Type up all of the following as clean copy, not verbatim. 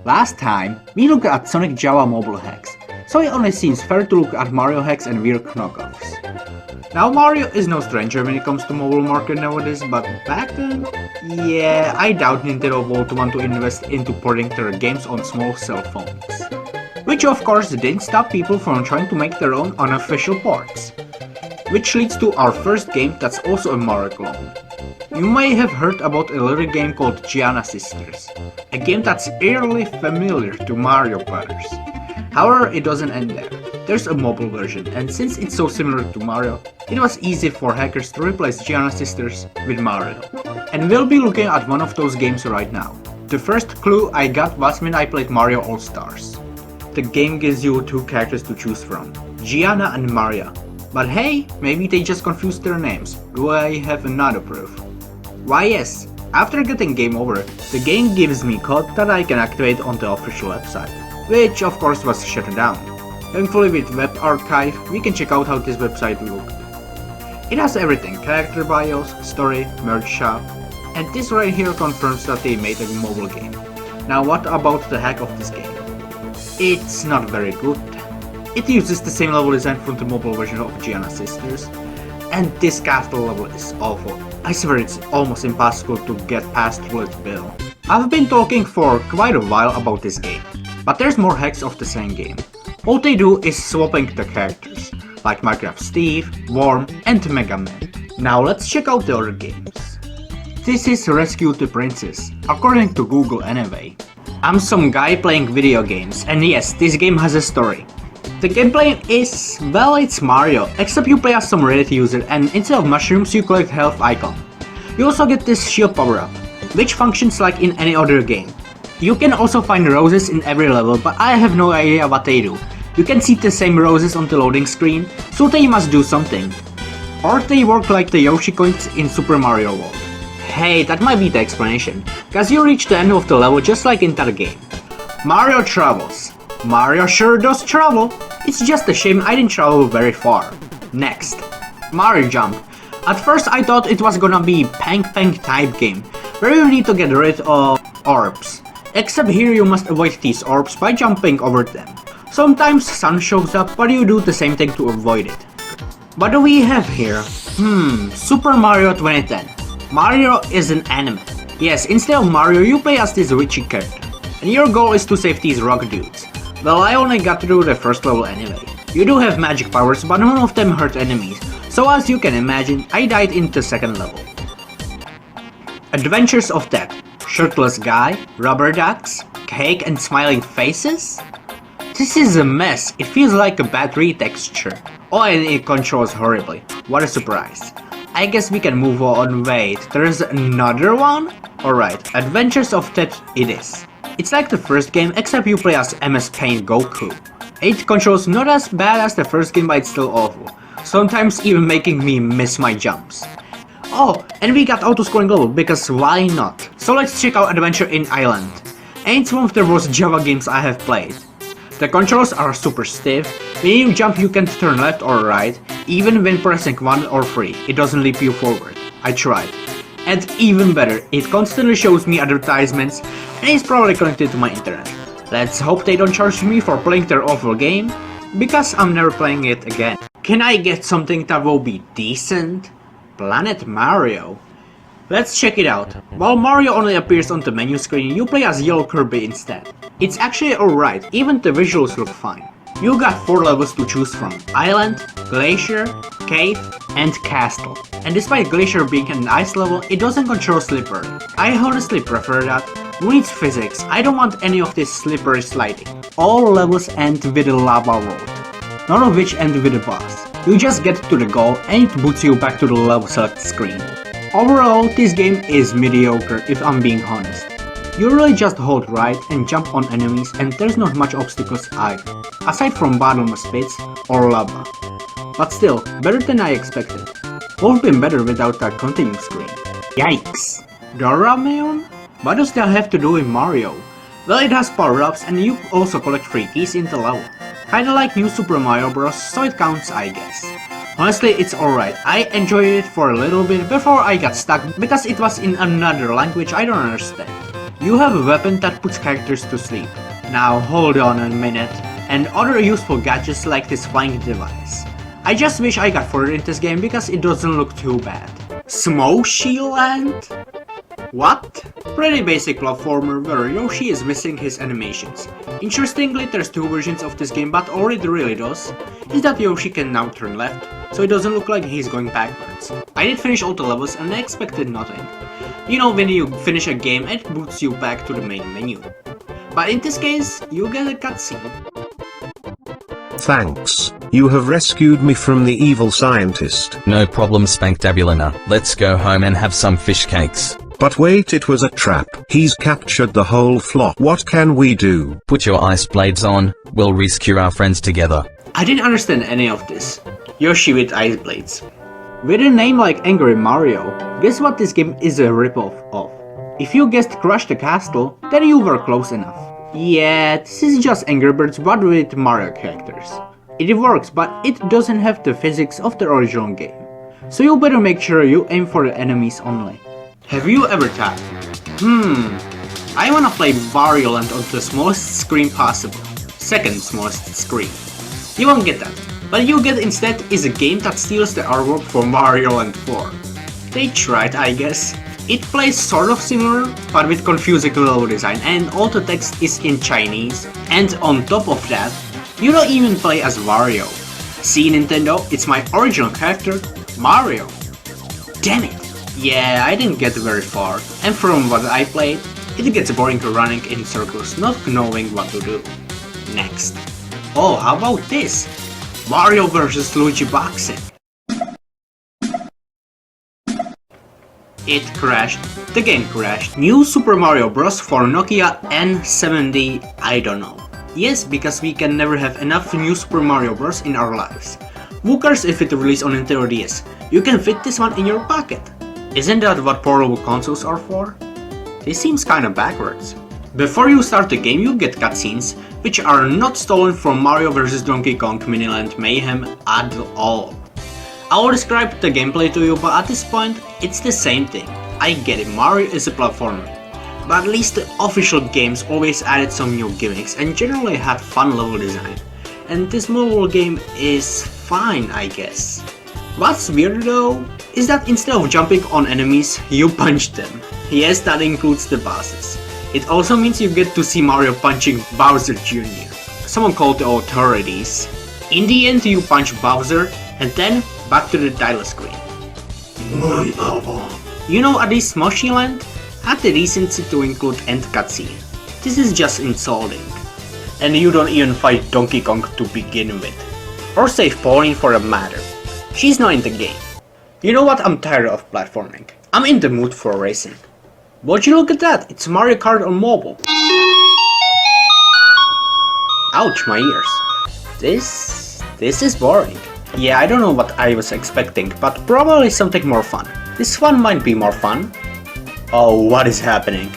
Last time, we looked at Sonic Java mobile hacks, so it only seems fair to look at Mario hacks and weird knockoffs. Now Mario is no stranger when it comes to mobile market nowadays, but back then, yeah, I doubt Nintendo would want to invest into porting their games on small cell phones. Which of course didn't stop people from trying to make their own unofficial ports. Which leads to our first game that's also a Mario clone. You may have heard about a little game called Giana Sisters, a game that's eerily familiar to Mario Brothers. However, it doesn't end there. There's a mobile version, and since it's so similar to Mario, it was easy for hackers to replace Giana Sisters with Mario. And we'll be looking at one of those games right now. The first clue I got was when I played Mario All-Stars. The game gives you two characters to choose from, Giana and Maria. But hey, maybe they just confused their names. Do I have another proof? Why yes, after getting game over, the game gives me code that I can activate on the official website, which of course was shut down. Thankfully with Web Archive, we can check out how this website looked. It has everything, character bios, story, merge shop, and this right here confirms that they made a mobile game. Now what about the hack of this game? It's not very good. It uses the same level design from the mobile version of Giana Sisters, and this castle level is awful. I swear it's almost impossible to get past Bullet Bill. I've been talking for quite a while about this game, but there's more hacks of the same game. All they do is swapping the characters, like Minecraft Steve, Worm, and Mega Man. Now let's check out the other games. This is Rescue the Princess, according to Google anyway. I'm some guy playing video games, and yes, this game has a story. The gameplay is, well, it's Mario, except you play as some Reddit user and instead of mushrooms you collect health icon. You also get this shield power up, which functions like in any other game. You can also find roses in every level, but I have no idea what they do. You can see the same roses on the loading screen, so they must do something. Or they work like the Yoshi coins in Super Mario World. Hey, that might be the explanation, cause you reach the end of the level just like in that game. Mario travels. Mario sure does travel. It's just a shame I didn't travel very far. Next, Mario Jump. At first I thought it was gonna be Pang Pang type game, where you need to get rid of orbs. Except here you must avoid these orbs by jumping over them. Sometimes sun shows up, but you do the same thing to avoid it. What do we have here? Super Mario 2010. Mario is an anime. Yes, instead of Mario you play as this Luigi character, and your goal is to save these rock dudes. Well, I only got through the first level anyway. You do have magic powers, but none of them hurt enemies, so as you can imagine, I died in the second level. Adventures of Ted. Shirtless guy, rubber ducks, cake and smiling faces? This is a mess, it feels like a bad retexture. Oh, and it controls horribly. What a surprise. I guess we can move on. Wait, there's another one? Alright, Adventures of Ted it is. It's like the first game, except you play as MS Paint Goku. It controls not as bad as the first game, but it's still awful. Sometimes even making me miss my jumps. Oh, and we got auto-scoring level, because why not? So let's check out Adventure in Island. And it's one of the worst Java games I have played. The controls are super stiff. When you jump you can turn left or right, even when pressing 1 or 3, it doesn't leap you forward. I tried. And even better, it constantly shows me advertisements and it's probably connected to my internet. Let's hope they don't charge me for playing their awful game, because I'm never playing it again. Can I get something that will be decent? Planet Mario. Let's check it out. While Mario only appears on the menu screen, you play as Yellow Kirby instead. It's actually alright, even the visuals look fine. You got 4 levels to choose from: Island, Glacier, Cave, and Castle. And despite Glacier being an ice level, it doesn't control slippery. I honestly prefer that. Who needs physics? I don't want any of this slippery sliding. All levels end with a lava world, none of which end with a boss. You just get to the goal and it boots you back to the level select screen. Overall, this game is mediocre if I'm being honest. You really just hold right and jump on enemies and there's not much obstacles either, aside from bottomless pits or lava. But still, better than I expected. Would have been better without that continue screen. Yikes! Doraemon? What does that have to do with Mario? Well, it has power-ups and you also collect free keys in the level. Kinda like New Super Mario Bros, so it counts I guess. Honestly, it's alright. I enjoyed it for a little bit before I got stuck because it was in another language I don't understand. You have a weapon that puts characters to sleep. Now hold on a minute, and other useful gadgets like this flying device. I just wish I got further into this game because it doesn't look too bad. SMOSHI Land? What? Pretty basic platformer where Yoshi is missing his animations. Interestingly, there's two versions of this game, but all it really does is that Yoshi can now turn left, so it doesn't look like he's going backwards. I did finish all the levels and I expected nothing. You know, when you finish a game, it boots you back to the main menu. But in this case, you get a cutscene. Thanks, you have rescued me from the evil scientist. No problem, Spanktabulina. Let's go home and have some fish cakes. But wait, it was a trap. He's captured the whole flock. What can we do? Put your ice blades on, we'll rescue our friends together. I didn't understand any of this. Yoshi with ice blades. With a name like Angry Mario, guess what this game is a ripoff of? If you guessed Crush the Castle, then you were close enough. Yeah, this is just Angry Birds but with Mario characters. It works, but it doesn't have the physics of the original game. So you better make sure you aim for the enemies only. Have you ever thought, I wanna play Wario Land on the smallest screen possible. Second smallest screen. You won't get that. But you get instead is a game that steals the artwork from Wario Land 4. They tried, I guess. It plays sort of similar, but with confusing level design and all the text is in Chinese. And on top of that, you don't even play as Wario. See Nintendo, it's my original character, Mario. Damn it. Yeah, I didn't get very far, and from what I played, it gets boring running in circles, not knowing what to do. Next. Oh, how about this? Wario vs Luigi boxing. It crashed. The game crashed. New Super Mario Bros. For Nokia N70, I don't know. Yes, because we can never have enough new Super Mario Bros. In our lives. Who cares if it released on Nintendo DS? You can fit this one in your pocket. Isn't that what portable consoles are for? This seems kinda backwards. Before you start the game, you get cutscenes, which are not stolen from Mario vs Donkey Kong Miniland Mayhem at all. I will describe the gameplay to you, but at this point, it's the same thing. I get it, Mario is a platformer. But at least the official games always added some new gimmicks and generally had fun level design. And this mobile game is fine, I guess. What's weird though, is that instead of jumping on enemies, you punch them. Yes, that includes the bosses. It also means you get to see Mario punching Bowser Jr. Someone called the authorities. In the end, you punch Bowser, and then back to the title screen. You know, at this SMOSHI Land, had the decency to include end cutscene. This is just insulting. And you don't even fight Donkey Kong to begin with. Or save Pauline for a matter. She's not in the game. You know what, I'm tired of platforming. I'm in the mood for racing. Would you look at that, it's Mario Kart on mobile. Ouch, my ears. This is boring. Yeah, I don't know what I was expecting, but probably something more fun. This one might be more fun. Oh, what is happening?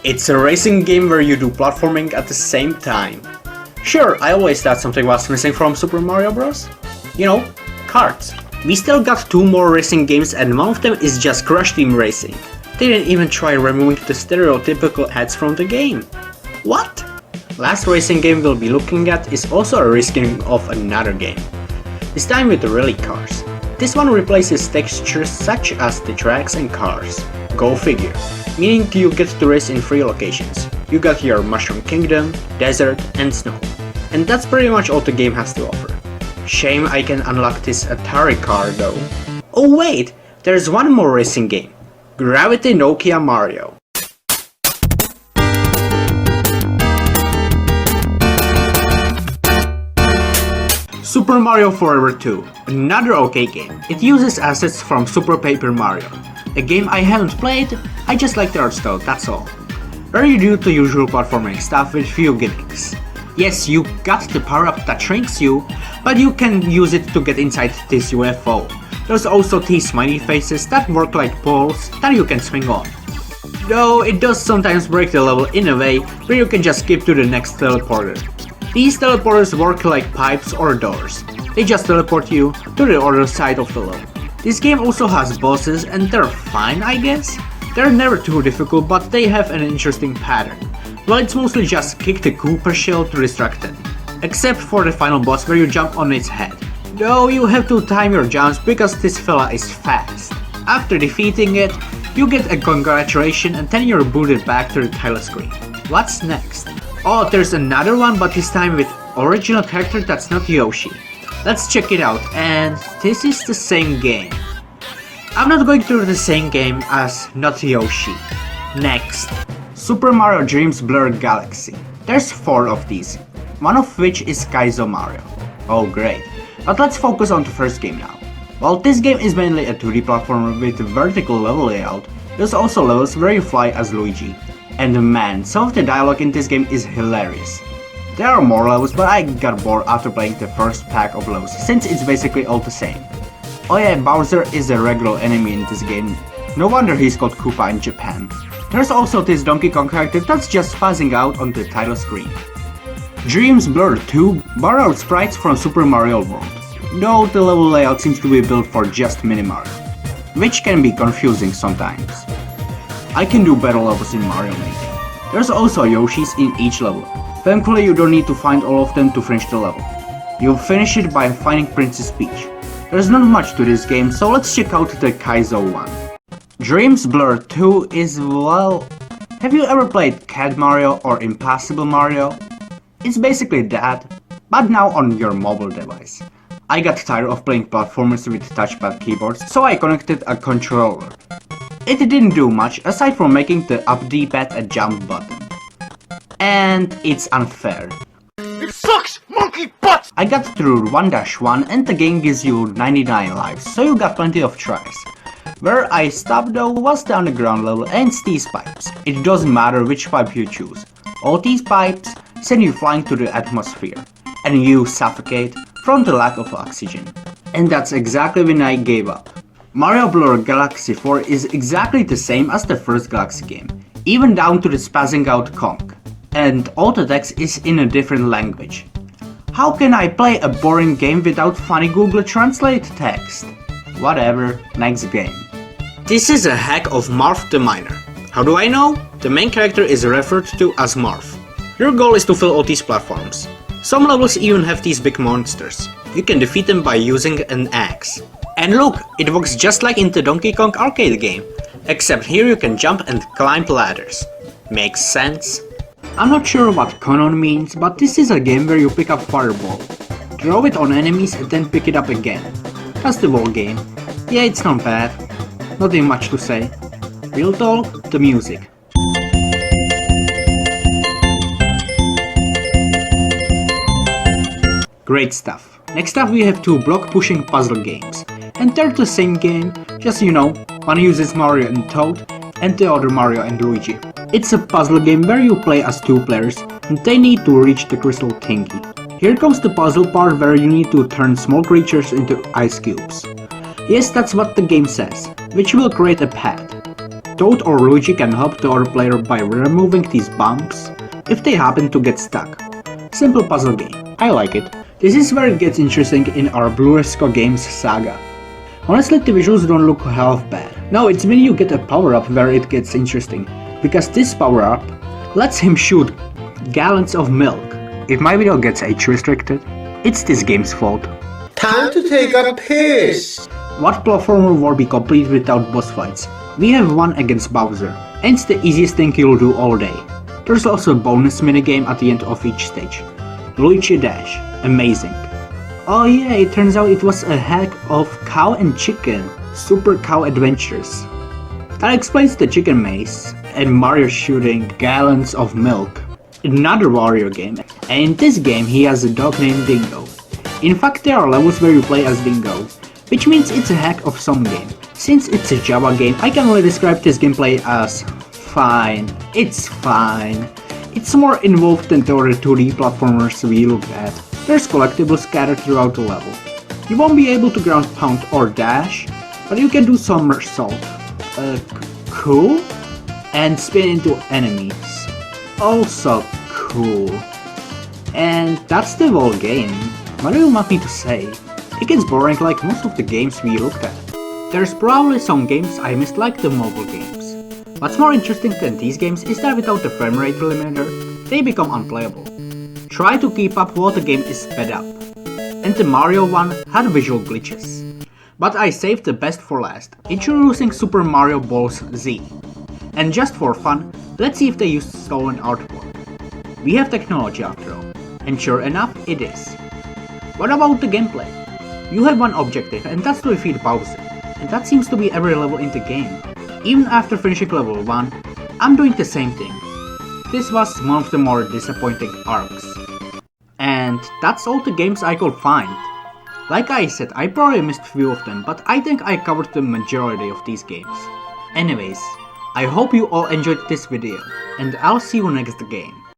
It's a racing game where you do platforming at the same time. Sure, I always thought something was missing from Super Mario Bros. You know, karts. We still got two more racing games and one of them is just Crush Team Racing. They didn't even try removing the stereotypical ads from the game. What? Last racing game we'll be looking at is also a reskin of another game. This time with rally cars. This one replaces textures such as the tracks and cars. Go figure. Meaning you get to race in 3 locations. You got your Mushroom Kingdom, Desert and Snow. And that's pretty much all the game has to offer. Shame I can unlock this Atari car though. Oh wait, there's one more racing game. Gravity Nokia Mario. Super Mario Forever 2, another okay game. It uses assets from Super Paper Mario. A game I haven't played, I just like the art style, that's all. Where you do the usual platforming stuff with few gimmicks. Yes, you got the power-up that shrinks you, but you can use it to get inside this UFO. There's also these smiley faces that work like poles that you can swing on. Though it does sometimes break the level in a way where you can just skip to the next teleporter. These teleporters work like pipes or doors. They just teleport you to the other side of the level. This game also has bosses and they're fine, I guess. They're never too difficult, but they have an interesting pattern. Well, it's mostly just kick the Koopa shell to distract them. Except for the final boss where you jump on its head. Though you have to time your jumps because this fella is fast. After defeating it, you get a congratulation and then you're booted back to the title screen. What's next? Oh, there's another one, but this time with original character that's not Yoshi. Let's check it out, and this is the same game. I'm not going to do the same game as Not Yoshi. Next, Super Mario Dreams Blur Galaxy. There's 4 of these, one of which is Kaizo Mario. Oh great, but let's focus on the first game now. While this game is mainly a 2D platformer with a vertical level layout, there's also levels where you fly as Luigi. And man, some of the dialogue in this game is hilarious. There are more levels, but I got bored after playing the first pack of levels, since it's basically all the same. Oh yeah, Bowser is a regular enemy in this game. No wonder he's called Koopa in Japan. There's also this Donkey Kong character that's just passing out on the title screen. Dreams Blur 2 borrowed sprites from Super Mario World, though the level layout seems to be built for just Mini Mario, which can be confusing sometimes. I can do better levels in Mario Maker. There's also Yoshis in each level. Thankfully you don't need to find all of them to finish the level. You'll finish it by finding Princess Peach. There's not much to this game, so let's check out the Kaizo one. Dreams Blur 2 is, well... Have you ever played Cat Mario or Impossible Mario? It's basically that, but now on your mobile device. I got tired of playing platformers with touchpad keyboards, so I connected a controller. It didn't do much aside from making the up D-pad a jump button. And it's unfair. It sucks, monkey butts! I got through 1-1 and the game gives you 99 lives, so you got plenty of tries. Where I stopped though was the underground level and these pipes. It doesn't matter which pipe you choose. All these pipes send you flying to the atmosphere, and you suffocate from the lack of oxygen. And that's exactly when I gave up. Mario Blur Galaxy 4 is exactly the same as the first Galaxy game, even down to the spazzing out Kong. And all the text is in a different language. How can I play a boring game without funny Google Translate text? Whatever, next game. This is a hack of Marth the Miner. How do I know? The main character is referred to as Marth. Your goal is to fill all these platforms. Some levels even have these big monsters. You can defeat them by using an axe. And look, it works just like in the Donkey Kong arcade game, except here you can jump and climb ladders. Makes sense? I'm not sure what KONON means, but this is a game where you pick up fireball, throw it on enemies and then pick it up again. That's the whole game. Yeah, it's not bad. Nothing much to say. Real talk, the music. Great stuff. Next up we have 2 block pushing puzzle games. And they're the same game, just you know, one uses Mario and Toad, and the other Mario and Luigi. It's a puzzle game where you play as 2 players, and they need to reach the crystal thingy. Here comes the puzzle part where you need to turn small creatures into ice cubes. Yes, that's what the game says, which will create a path. Toad or Luigi can help the other player by removing these bumps, if they happen to get stuck. Simple puzzle game, I like it. This is where it gets interesting in our Bluresco games Saga. Honestly, the visuals don't look half bad. No, it's when you get a power-up where it gets interesting, because this power-up lets him shoot gallons of milk. If my video gets age restricted, it's this game's fault. Time to take a piss! What platformer will be complete without boss fights? We have one against Bowser, and it's the easiest thing you'll do all day. There's also a bonus minigame at the end of each stage. Luigi Dash. Amazing. Oh yeah, it turns out it was a hack of Cow and Chicken, Super Cow Adventures. That explains the chicken maze, and Mario shooting gallons of milk. Another Wario game, and in this game he has a dog named Dingo. In fact, there are levels where you play as Dingo, which means it's a hack of some game. Since it's a Java game, I can only describe this gameplay as fine. It's fine. It's more involved than the other 2D platformers we looked at. There's collectibles scattered throughout the level. You won't be able to ground pound or dash, but you can do somersault. Cool? And spin into enemies. Also cool. And that's the whole game. What do you want me to say? It gets boring like most of the games we looked at. There's probably some games I missed, like the mobile games. What's more interesting than these games is that without the frame rate limiter, they become unplayable. Try to keep up while the game is sped up. And the Mario one had visual glitches. But I saved the best for last, introducing Super Mario Bros. Z. And just for fun, let's see if they used stolen artwork. We have technology after all, and sure enough it is. What about the gameplay? You have one objective and that's to defeat Bowser, and that seems to be every level in the game. Even after finishing level 1, I'm doing the same thing. This was one of the more disappointing arcs. And that's all the games I could find. Like I said, I probably missed few of them, but I think I covered the majority of these games. Anyways, I hope you all enjoyed this video, and I'll see you next game.